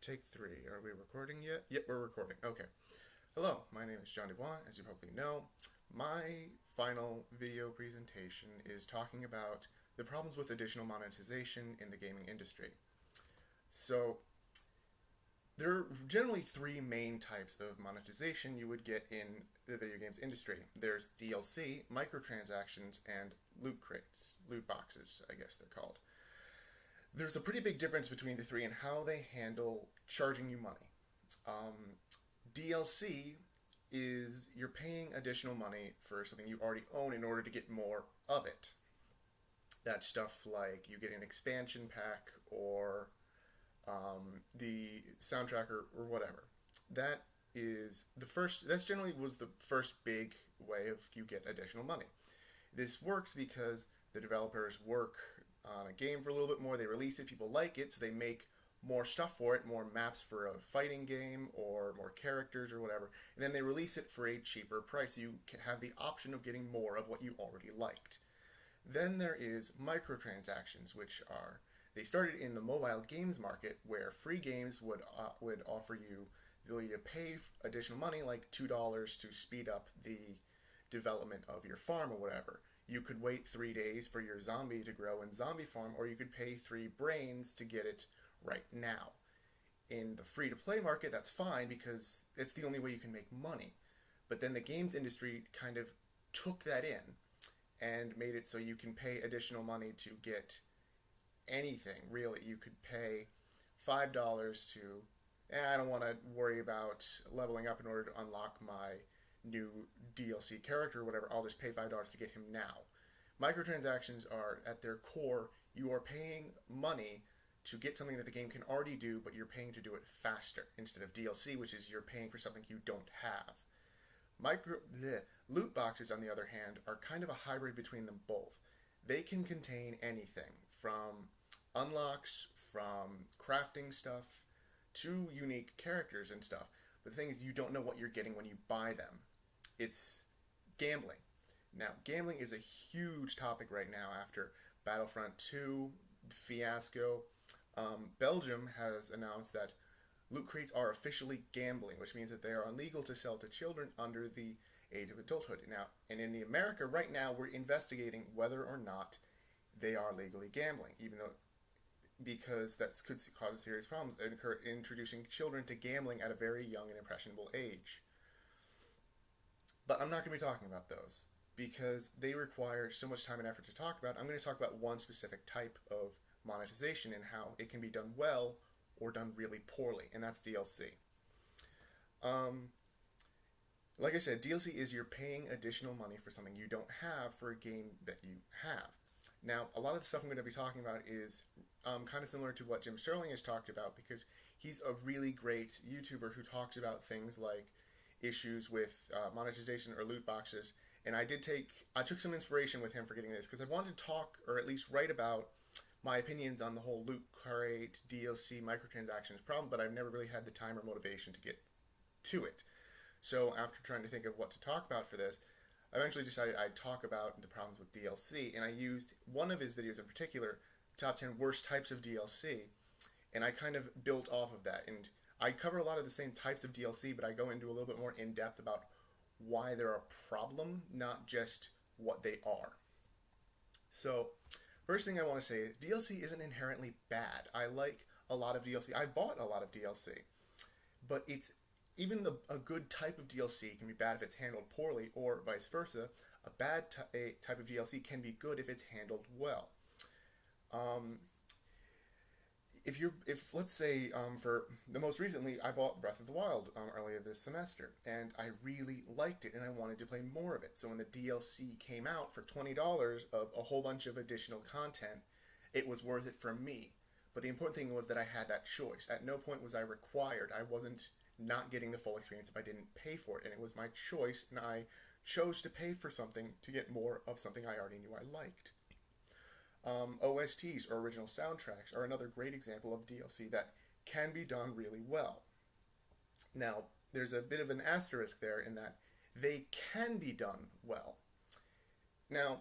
Take three. Are we recording yet? Yep, we're recording. Okay. Hello, my name is John Dubois. As you probably know, my final video presentation is talking about the problems with additional monetization in the gaming industry. So, there are generally three main types of monetization you would get in the video games industry. There's DLC, microtransactions, and loot crates. Loot boxes, I guess they're called. There's a pretty big difference between the three and how they handle charging you money. DLC is you're paying additional money for something you already own in order to get more of it. That's stuff like you get an expansion pack or the soundtrack or whatever. That is the first. That's generally was the first big way of you get additional money. This works because the developers work on a game for a little bit more. They release it, people like it, so they make more stuff for it, more maps for a fighting game or more characters or whatever, and then they release it for a cheaper price. You have the option of getting more of what you already liked. Then there is microtransactions, which are they started in the mobile games market where free games would offer you the ability to pay additional money like $2 to speed up the development of your farm or whatever. You could wait 3 days for your zombie to grow in Zombie Farm, or you could pay 3 brains to get it right now. In the free-to-play market, that's fine because it's the only way you can make money. But then the games industry kind of took that in and made it so you can pay additional money to get anything, really. You could pay $5 to, I don't want to worry about leveling up in order to unlock my new DLC character or whatever. I'll just pay $5 to get him now. Microtransactions are, at their core, you are paying money to get something that the game can already do, but you're paying to do it faster, instead of DLC, which is you're paying for something you don't have. Loot boxes, on the other hand, are kind of a hybrid between them both. They can contain anything, from unlocks, from crafting stuff, to unique characters and stuff. But the thing is, you don't know what you're getting when you buy them. It's gambling. Now, gambling is a huge topic right now after Battlefront 2 fiasco. Belgium has announced that loot crates are officially gambling, which means that they are illegal to sell to children under the age of adulthood. Now, and in the America right now, we're investigating whether or not they are legally gambling, because that could cause serious problems, introducing children to gambling at a very young and impressionable age. But I'm not going to be talking about those because they require so much time and effort to talk about. I'm going to talk about one specific type of monetization and how it can be done well or done really poorly, and that's DLC. Like I said, DLC is you're paying additional money for something you don't have for a game that you have. Now, a lot of the stuff I'm going to be talking about is kind of similar to what Jim Sterling has talked about, because he's a really great YouTuber who talks about things like issues with monetization or loot boxes. And I took some inspiration with him for getting this, because I wanted to talk, or at least write about, my opinions on the whole loot crate, DLC, microtransactions problem, but I've never really had the time or motivation to get to it. So after trying to think of what to talk about for this, I eventually decided I'd talk about the problems with DLC, and I used one of his videos in particular, Top 10 Worst Types of DLC, and I kind of built off of that. And I cover a lot of the same types of DLC, but I go into a little bit more in depth about why they're a problem, not just what they are. So, first thing I want to say is DLC isn't inherently bad. I like a lot of DLC. I bought a lot of DLC, but it's even a good type of DLC can be bad if it's handled poorly, or vice versa. A bad type of DLC can be good if it's handled well. If let's say for the most recently, I bought Breath of the Wild earlier this semester, and I really liked it, and I wanted to play more of it. So when the DLC came out for $20 of a whole bunch of additional content, it was worth it for me. But the important thing was that I had that choice. At no point was I required. I wasn't not getting the full experience if I didn't pay for it, and it was my choice, and I chose to pay for something to get more of something I already knew I liked. OSTs, or original soundtracks, are another great example of DLC that can be done really well. Now, there's a bit of an asterisk there in that they can be done well. Now,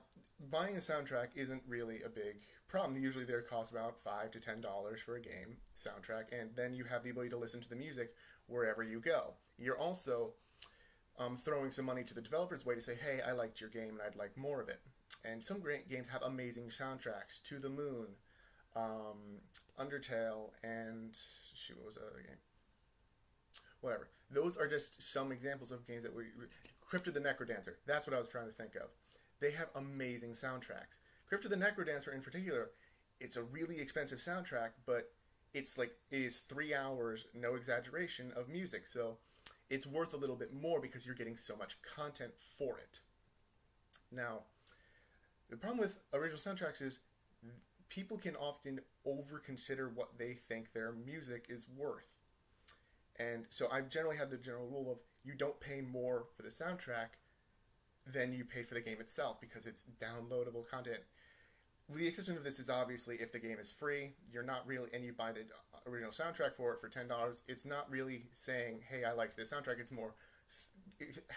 buying a soundtrack isn't really a big Problem, usually they cost about $5 to $10 for a game soundtrack, and then you have the ability to listen to the music wherever you go. You're also throwing some money to the developer's way to say, hey, I liked your game and I'd like more of it. And some great games have amazing soundtracks. To the Moon, Undertale, and shoot, what was the other game? Whatever. Those are just some examples of games that we... Crypt of the Necrodancer. That's what I was trying to think of. They have amazing soundtracks. Crypt of the Necrodancer in particular, it's a really expensive soundtrack, but it is 3 hours, no exaggeration, of music. So it's worth a little bit more because you're getting so much content for it. Now, the problem with original soundtracks is people can often over-consider what they think their music is worth. And so I've generally had the general rule of you don't pay more for the soundtrack than you paid for the game itself because it's downloadable content. The exception of this is obviously if the game is free, you're not really, and you buy the original soundtrack for it for $10, it's not really saying, hey, I liked this soundtrack. It's more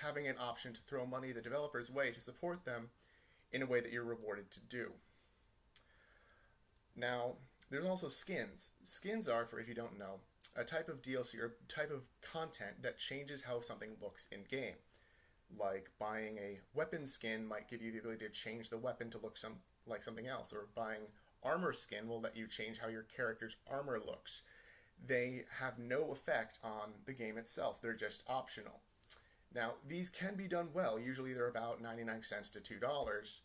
having an option to throw money the developer's way to support them in a way that you're rewarded to do. Now, there's also skins. Skins are, for if you don't know, a type of DLC or type of content that changes how something looks in-game. Like buying a weapon skin might give you the ability to change the weapon to look like something else, or buying armor skin will let you change how your character's armor looks. They have no effect on the game itself. They're just optional. Now, these can be done well. Usually they're about 99 cents to $2,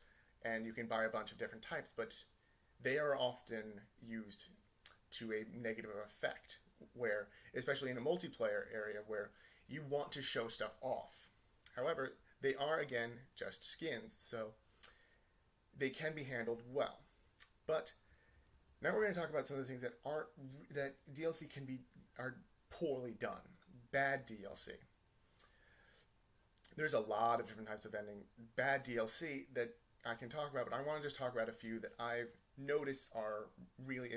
and you can buy a bunch of different types, but they are often used to a negative effect, where, especially in a multiplayer area, where you want to show stuff off. However, they are, again, just skins, so they can be handled well. But now we're going to talk about some of the things that DLC are poorly done. Bad DLC. There's a lot of different types of bad DLC that I can talk about, but I want to just talk about a few that I've noticed are really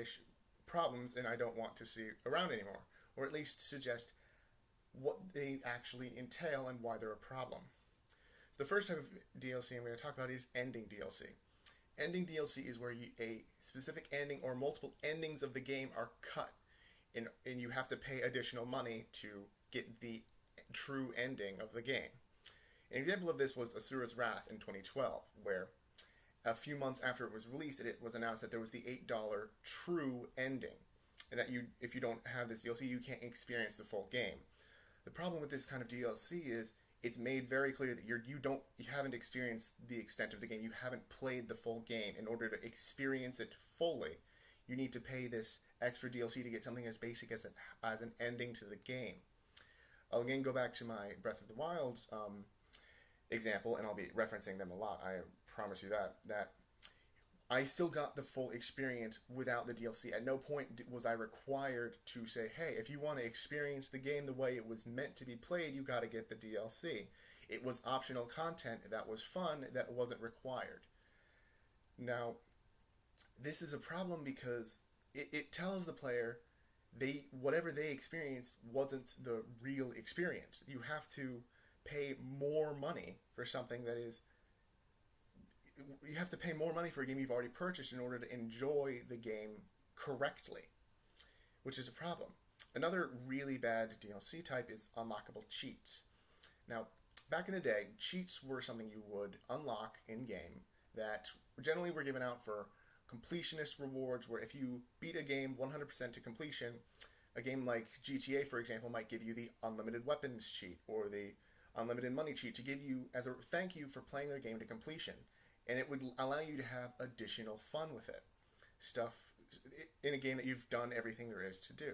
problems and I don't want to see around anymore, or at least suggest what they actually entail and why they're a problem. So the first type of DLC I'm going to talk about is ending DLC. Ending DLC is where a specific ending or multiple endings of the game are cut, and you have to pay additional money to get the true ending of the game. An example of this was Asura's Wrath in 2012, where a few months after it was released, it was announced that there was the $8 true ending, and that if you don't have this DLC, you can't experience the full game. The problem with this kind of DLC is it's made very clear that you haven't experienced the extent of the game. You haven't played the full game. In order to experience it fully, you need to pay this extra DLC to get something as basic as an ending to the game. I'll again go back to my Breath of the Wild's example, and I'll be referencing them a lot. I promise you that I still got the full experience without the DLC. At no point was I required to say, hey, if you want to experience the game the way it was meant to be played, you got to get the DLC. It was optional content that was fun, that wasn't required. Now, this is a problem because it tells the player whatever they experienced wasn't the real experience. You have to pay more money for something that is... You have to pay more money for a game you've already purchased in order to enjoy the game correctly, which is a problem. Another really bad DLC type is unlockable cheats. Now, back in the day, cheats were something you would unlock in-game that generally were given out for completionist rewards, where if you beat a game 100% to completion, a game like GTA, for example, might give you the unlimited weapons cheat or the unlimited money cheat to give you as a thank you for playing their game to completion. And it would allow you to have additional fun with it. Stuff in a game that you've done everything there is to do.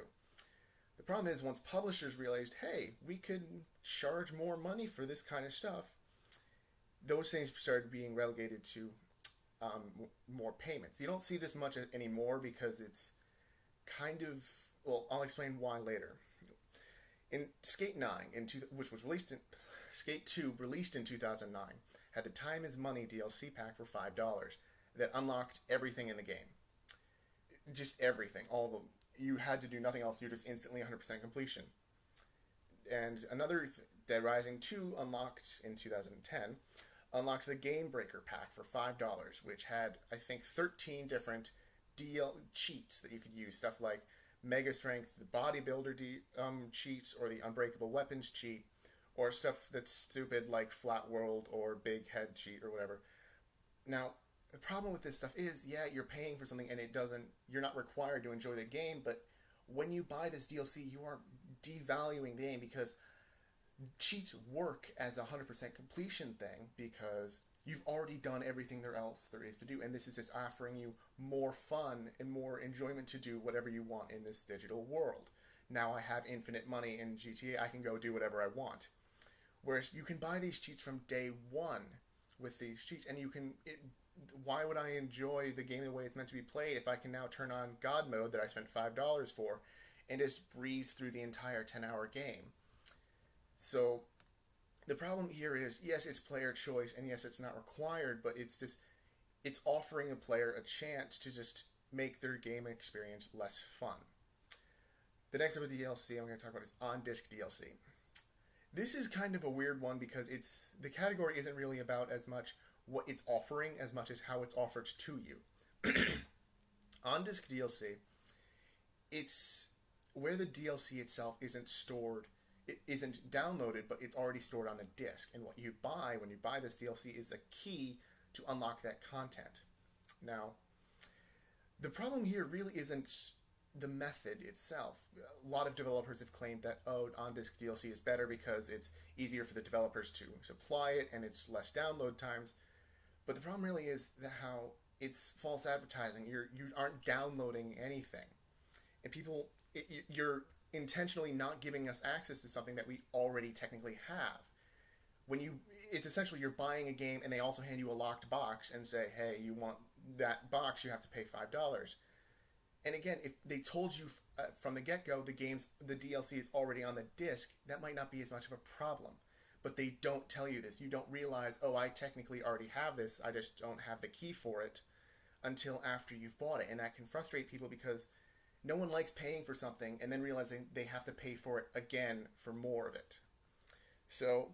The problem is, once publishers realized, hey, we could charge more money for this kind of stuff, those things started being relegated to more payments. You don't see this much anymore because it's kind of... Well, I'll explain why later. In Skate 9, Skate 2, released in 2009, had the Time is Money DLC pack for $5 that unlocked everything in the game. Just everything. You had to do nothing else. You're just instantly 100% completion. And another Dead Rising 2 unlocked in 2010 unlocked the Game Breaker pack for $5, which had, I think, 13 different cheats that you could use, stuff like Mega Strength, the Bodybuilder cheats, or the Unbreakable Weapons cheat, or stuff that's stupid like Flat World or Big Head cheat or whatever. Now, the problem with this stuff is, yeah, you're paying for something and you're not required to enjoy the game, but when you buy this DLC, you are devaluing the game because cheats work as a 100% completion thing because you've already done everything else there is to do, and this is just offering you more fun and more enjoyment to do whatever you want in this digital world. Now I have infinite money in GTA, I can go do whatever I want. Whereas you can buy these cheats from day one with these cheats, and why would I enjoy the game the way it's meant to be played if I can now turn on God mode that I spent $5 for and just breeze through the entire 10-hour game? So the problem here is, yes, it's player choice, and yes, it's not required, but it's offering a player a chance to just make their game experience less fun. The next type of DLC I'm going to talk about is on-disc DLC. This is kind of a weird one because the category isn't really about as much what it's offering as much as how it's offered to you. On-disc DLC, it's where the DLC itself isn't stored, it isn't downloaded, but it's already stored on the disc. And what you buy when you buy this DLC is a key to unlock that content. Now, the problem here really isn't the method itself. A lot of developers have claimed that, on-disc DLC is better because it's easier for the developers to supply it and it's less download times. But the problem really is how it's false advertising. You aren't downloading anything. And you're intentionally not giving us access to something that we already technically have. It's essentially you're buying a game and they also hand you a locked box and say, hey, you want that box, you have to pay $5. And again, if they told you from the get-go the DLC is already on the disc, that might not be as much of a problem. But they don't tell you this. You don't realize, I technically already have this, I just don't have the key for it until after you've bought it. And that can frustrate people because no one likes paying for something and then realizing they have to pay for it again for more of it. So,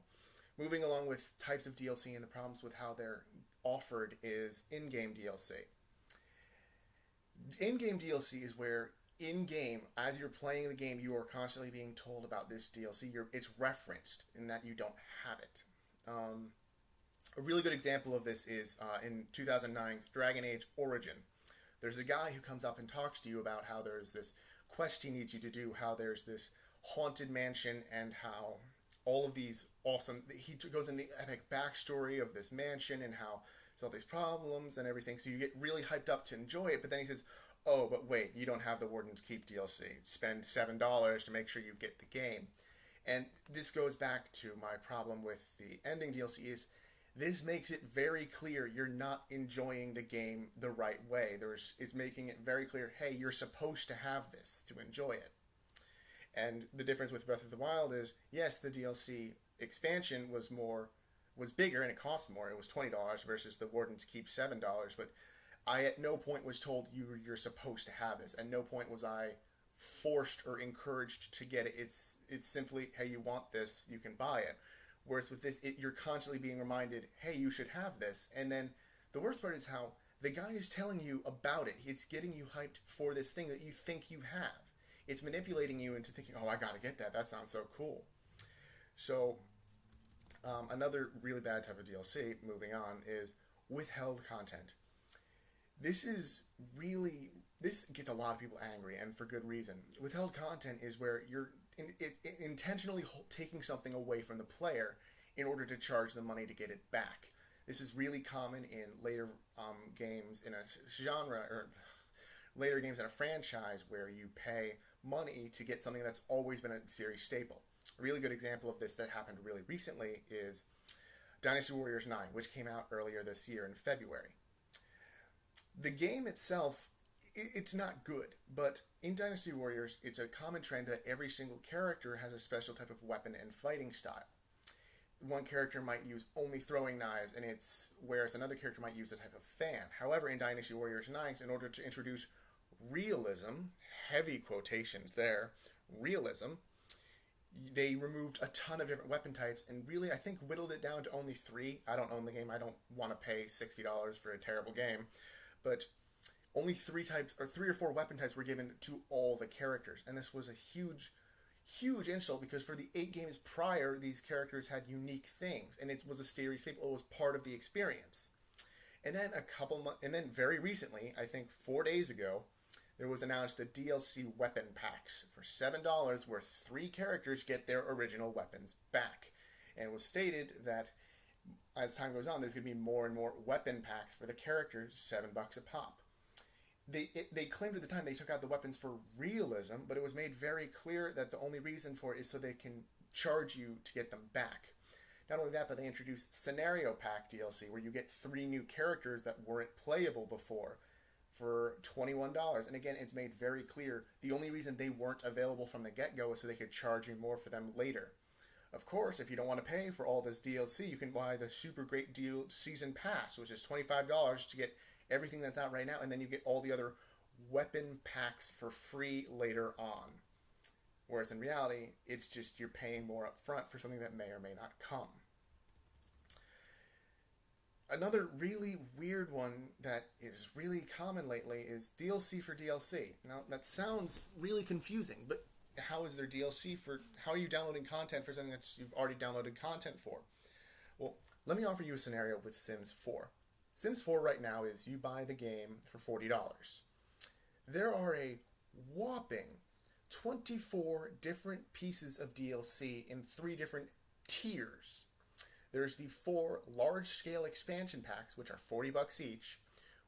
moving along with types of DLC and the problems with how they're offered is in-game DLC. In-game DLC is where in-game, as you're playing the game, you are constantly being told about this DLC. It's referenced in that you don't have it. A really good example of this is in 2009, Dragon Age Origin. There's a guy who comes up and talks to you about how there's this quest he needs you to do, how there's this haunted mansion, and how all of these awesome... He goes in the epic backstory of this mansion and how there's all these problems and everything, so you get really hyped up to enjoy it, but then he says, but wait, you don't have the Warden's Keep DLC. Spend $7 to make sure you get the game. And this goes back to my problem with the ending DLC is this makes it very clear you're not enjoying the game the right way. It's making it very clear, hey, you're supposed to have this to enjoy it. And the difference with Breath of the Wild is, yes, the DLC expansion was bigger and it cost more. It was $20 versus the Warden's Keep $7, but I at no point was told you're supposed to have this. At no point was I forced or encouraged to get it. It's simply, hey, you want this, you can buy it. Whereas with this, you're constantly being reminded, hey, you should have this. And then the worst part is how the guy is telling you about it. It's getting you hyped for this thing that you think you have. It's manipulating you into thinking, I gotta get that. That sounds so cool. So another really bad type of DLC, moving on, is withheld content. This gets a lot of people angry, and for good reason. Withheld content is where you're intentionally taking something away from the player in order to charge them money to get it back. This is really common in later games in a genre, or later games in a franchise where you pay money to get something that's always been a series staple. A really good example of this that happened really recently is Dynasty Warriors 9, which came out earlier this year in February. The game itself, it's not good, but in Dynasty Warriors, it's a common trend that every single character has a special type of weapon and fighting style. One character might use only throwing knives, whereas another character might use a type of fan. However, in Dynasty Warriors 9, in order to introduce realism, heavy quotations there, realism, they removed a ton of different weapon types and really, I think, whittled it down to only 3. I don't own the game. I don't want to pay $60 for a terrible game. But only three or four weapon types were given to all the characters, and this was a huge insult because for the 8 games prior, these characters had unique things, and it was a staple. It was part of the experience. And then and then very recently, I think 4 days ago, there was announced the DLC weapon packs for $7, where 3 characters get their original weapons back. And it was stated that as time goes on, there's going to be more and more weapon packs for the characters, $7 a pop. They claimed at the time they took out the weapons for realism, but it was made very clear that the only reason for it is so they can charge you to get them back. Not only that, but they introduced Scenario Pack DLC, where you get 3 new characters that weren't playable before for $21. And again, it's made very clear the only reason they weren't available from the get-go is so they could charge you more for them later. Of course, if you don't want to pay for all this DLC, you can buy the super great deal Season Pass, which is $25 to get everything that's out right now, and then you get all the other weapon packs for free later on. Whereas in reality, it's just you're paying more up front for something that may or may not come. Another really weird one that is really common lately is DLC for DLC. Now, that sounds really confusing, but how is there DLC for... How are you downloading content for something that you've already downloaded content for? Well, let me offer you a scenario with Sims 4. Sims 4 right now is you buy the game for $40. There are a whopping 24 different pieces of DLC in 3 different tiers. There's the 4 large-scale expansion packs, which are $40 each,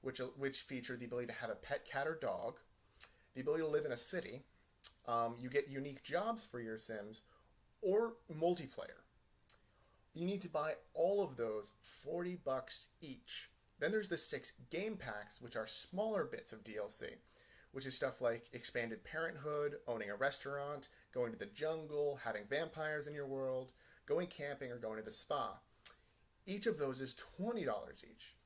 which feature the ability to have a pet cat or dog, the ability to live in a city, you get unique jobs for your Sims, or multiplayer. You need to buy all of those $40 each. Then there's the 6 game packs, which are smaller bits of DLC, which is stuff like expanded parenthood, owning a restaurant, going to the jungle, having vampires in your world, going camping, or going to the spa. Each of those is $20 each.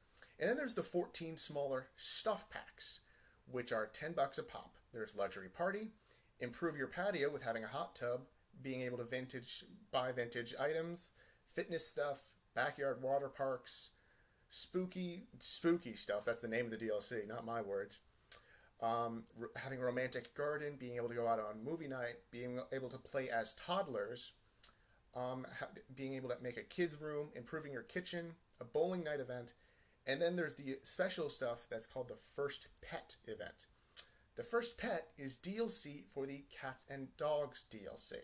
And then there's the 14 smaller stuff packs, which are $10 a pop. There's luxury party, improve your patio with having a hot tub, being able to buy vintage items, fitness stuff, backyard water parks, spooky stuff. That's the name of the DLC, not my words. Having a romantic garden, being able to go out on movie night, being able to play as toddlers, being able to make a kid's room, improving your kitchen, a bowling night event, and then there's the special stuff that's called the First Pet event. The First Pet is DLC for the Cats and Dogs DLC.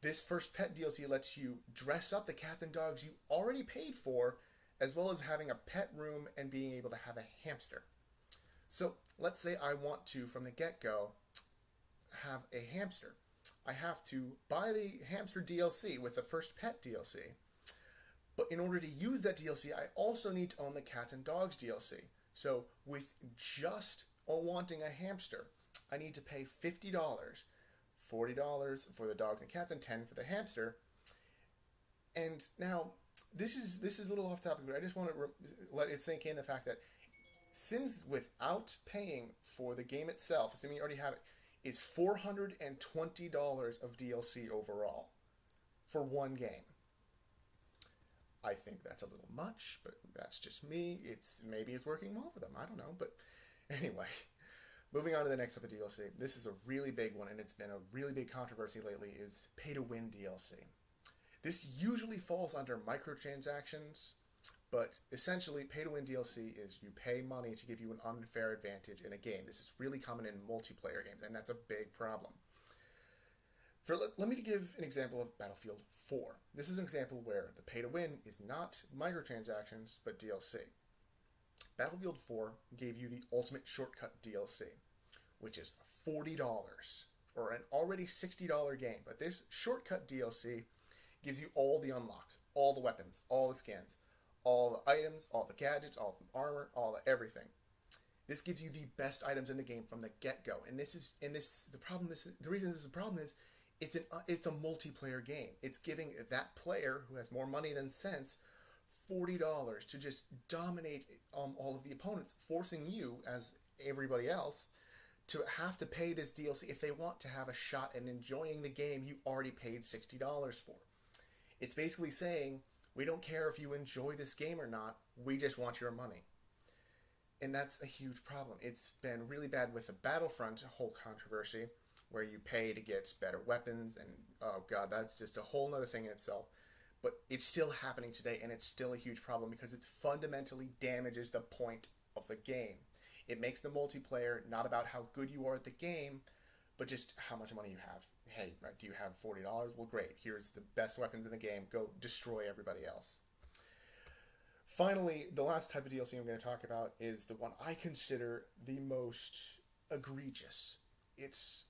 This First Pet DLC lets you dress up the cats and dogs you already paid for, as well as having a pet room and being able to have a hamster. So let's say I want to, from the get-go, have a hamster. I have to buy the hamster DLC with the First Pet DLC. But in order to use that DLC, I also need to own the Cats and Dogs DLC. So with just wanting a hamster, I need to pay $50, $40 for the dogs and cats, and $10 for the hamster. And now, this is a little off topic, but I just want to let it sink in the fact that Sims, without paying for the game itself, assuming you already have it, is $420 of DLC overall for one game. I think that's a little much, but that's just me. Maybe it's working well for them. I don't know. But anyway, moving on to the next type of DLC. This is a really big one, and it's been a really big controversy lately, is pay-to-win DLC. This usually falls under microtransactions, but essentially pay-to-win DLC is you pay money to give you an unfair advantage in a game. This is really common in multiplayer games, and that's a big problem. Let me give an example of Battlefield 4. This is an example where the pay-to-win is not microtransactions, but DLC. Battlefield 4 gave you the Ultimate Shortcut DLC, which is $40 for an already $60 game. But this Shortcut DLC gives you all the unlocks, all the weapons, all the skins, all the items, all the gadgets, all the armor, all the everything. This gives you the best items in the game from the get-go. The reason this is a problem is it's a multiplayer game. It's giving that player who has more money than sense $40 to just dominate all of the opponents, forcing you, as everybody else, to have to pay this DLC if they want to have a shot at enjoying the game you already paid $60 for. It's basically saying, we don't care if you enjoy this game or not, we just want your money. And that's a huge problem. It's been really bad with the Battlefront whole controversy, where you pay to get better weapons, and oh god, that's just a whole other thing in itself. But it's still happening today, and it's still a huge problem because it fundamentally damages the point of the game. It makes the multiplayer not about how good you are at the game, but just how much money you have. Hey, do you have $40? Well, great. Here's the best weapons in the game. Go destroy everybody else. Finally, the last type of DLC I'm going to talk about is the one I consider the most egregious. It's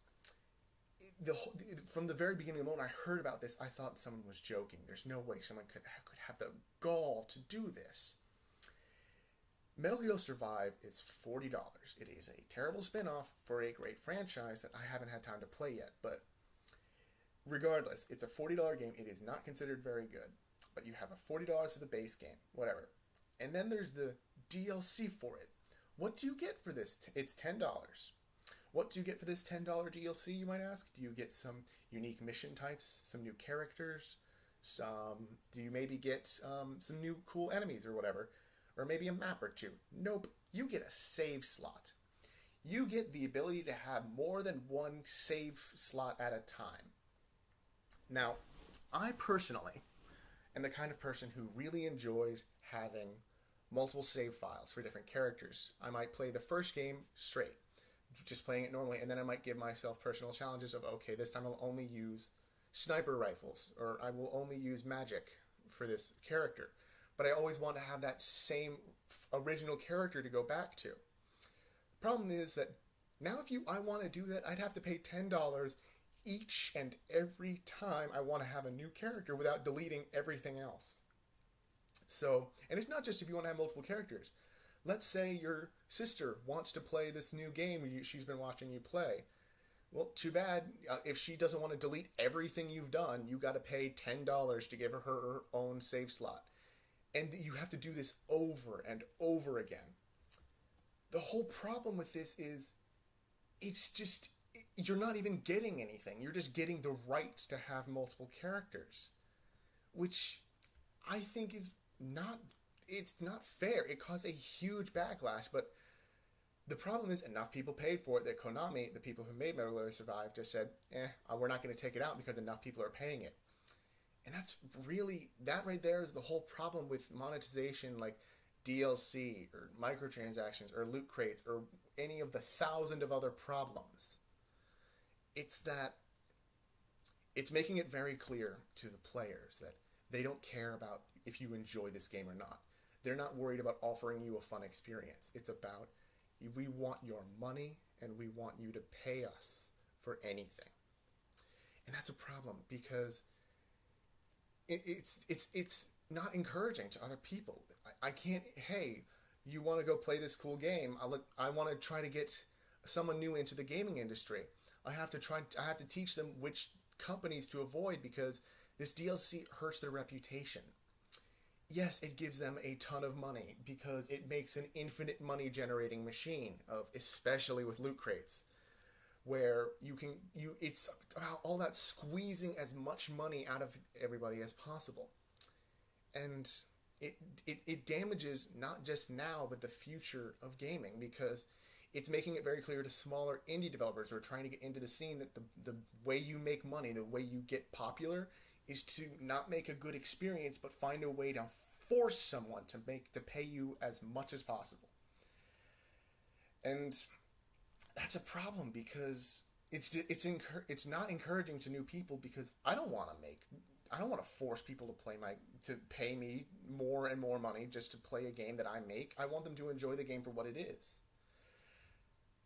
from the very beginning of the moment I heard about this, I thought someone was joking. There's no way someone could have the gall to do this. Metal Gear Survive is $40. It is a terrible spin-off for a great franchise that I haven't had time to play yet, but regardless, it's a $40 game. It is not considered very good, but you have a $40 for the base game, whatever. And then there's the DLC for it. What do you get for this? It's $10. What do you get for this $10 DLC, you might ask? Do you get some unique mission types, some new characters, do you maybe get some new cool enemies or whatever? Or maybe a map or two? Nope. You get a save slot. You get the ability to have more than one save slot at a time. Now, I personally am the kind of person who really enjoys having multiple save files for different characters. I might play the first game straight, just playing it normally, and then I might give myself personal challenges of, okay, this time I'll only use sniper rifles, or I will only use magic for this character. But I always want to have that same original character to go back to. The problem is that now if I want to do that, I'd have to pay $10 each and every time I want to have a new character without deleting everything else. So, and it's not just if you want to have multiple characters. Let's say your sister wants to play this new game she's been watching you play. Well, too bad. If she doesn't want to delete everything you've done, you got to pay $10 to give her own save slot. And you have to do this over and over again. The whole problem with this is you're not even getting anything. You're just getting the rights to have multiple characters, which I think is it's not fair. It caused a huge backlash, but the problem is enough people paid for it that Konami, the people who made Metal Gear Survive, just said, we're not going to take it out because enough people are paying it. And that right there is the whole problem with monetization, like DLC or microtransactions or loot crates or any of the thousand of other problems. It's that it's making it very clear to the players that they don't care about if you enjoy this game or not. They're not worried about offering you a fun experience. It's about, we want your money and we want you to pay us for anything. And that's a problem because it's not encouraging to other people. I can't, hey, you want to go play this cool game? I want to try to get someone new into the gaming industry. I have to teach them which companies to avoid because this DLC hurts their reputation. Yes, it gives them a ton of money because it makes an infinite money generating machine especially with loot crates, where it's about all that squeezing as much money out of everybody as possible. And it damages not just now, but the future of gaming, because it's making it very clear to smaller indie developers who are trying to get into the scene that the way you make money, the way you get popular, is to not make a good experience, but find a way to force someone to pay you as much as possible. And that's a problem because it's not encouraging to new people, because I don't want to force people to pay me more and more money just to play a game that I make. I want them to enjoy the game for what it is.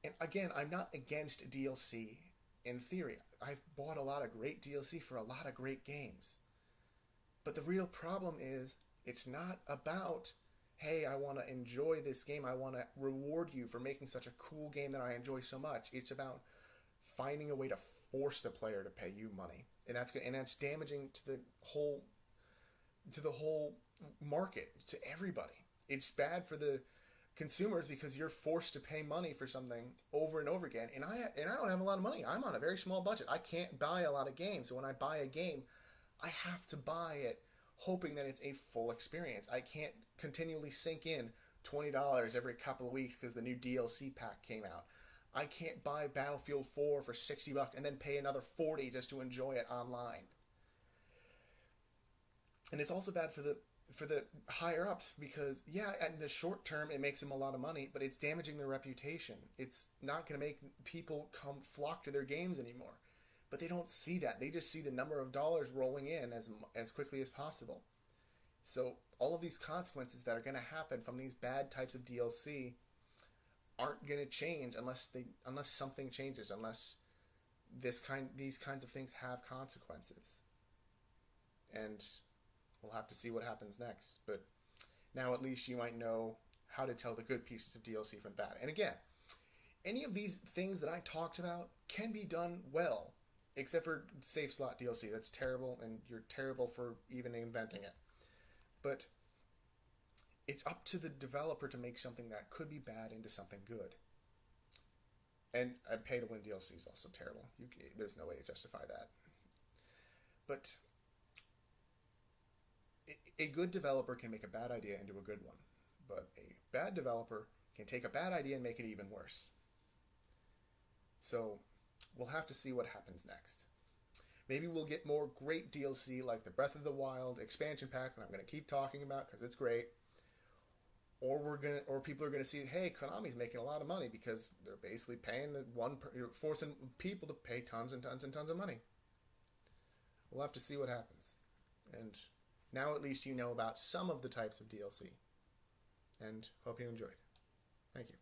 And again, I'm not against DLC in theory. I've bought a lot of great DLC for a lot of great games. But the real problem is, it's not about, hey, I want to enjoy this game. I want to reward you for making such a cool game that I enjoy so much. It's about finding a way to force the player to pay you money. And that's damaging to the whole market, to everybody. It's bad for the consumers because you're forced to pay money for something over and over again. And I don't have a lot of money. I'm on a very small budget. I can't buy a lot of games. So when I buy a game, I have to buy it hoping that it's a full experience. I can't continually sink in $20 every couple of weeks because the new DLC pack came out. I can't buy Battlefield 4 for $60 and then pay another 40 just to enjoy it online. And it's also bad for the higher ups because yeah, in the short term it makes them a lot of money, but it's damaging their reputation. It's not going to make people come flock to their games anymore. But they don't see that. They just see the number of dollars rolling in as quickly as possible. So all of these consequences that are going to happen from these bad types of DLC aren't going to change unless something changes, unless these kinds of things have consequences. And we'll have to see what happens next. But now at least you might know how to tell the good pieces of DLC from the bad. And again, any of these things that I talked about can be done well, except for Safe Slot DLC. That's terrible, and you're terrible for even inventing it. But it's up to the developer to make something that could be bad into something good. And a pay-to-win DLC is also terrible. There's no way to justify that. But a good developer can make a bad idea into a good one. But a bad developer can take a bad idea and make it even worse. So we'll have to see what happens next. Maybe we'll get more great DLC like the Breath of the Wild expansion pack that I'm going to keep talking about because it's great. Or people are gonna see, hey, Konami's making a lot of money because they're basically forcing people to pay tons and tons and tons of money. We'll have to see what happens. And now at least you know about some of the types of DLC. And hope you enjoyed. Thank you.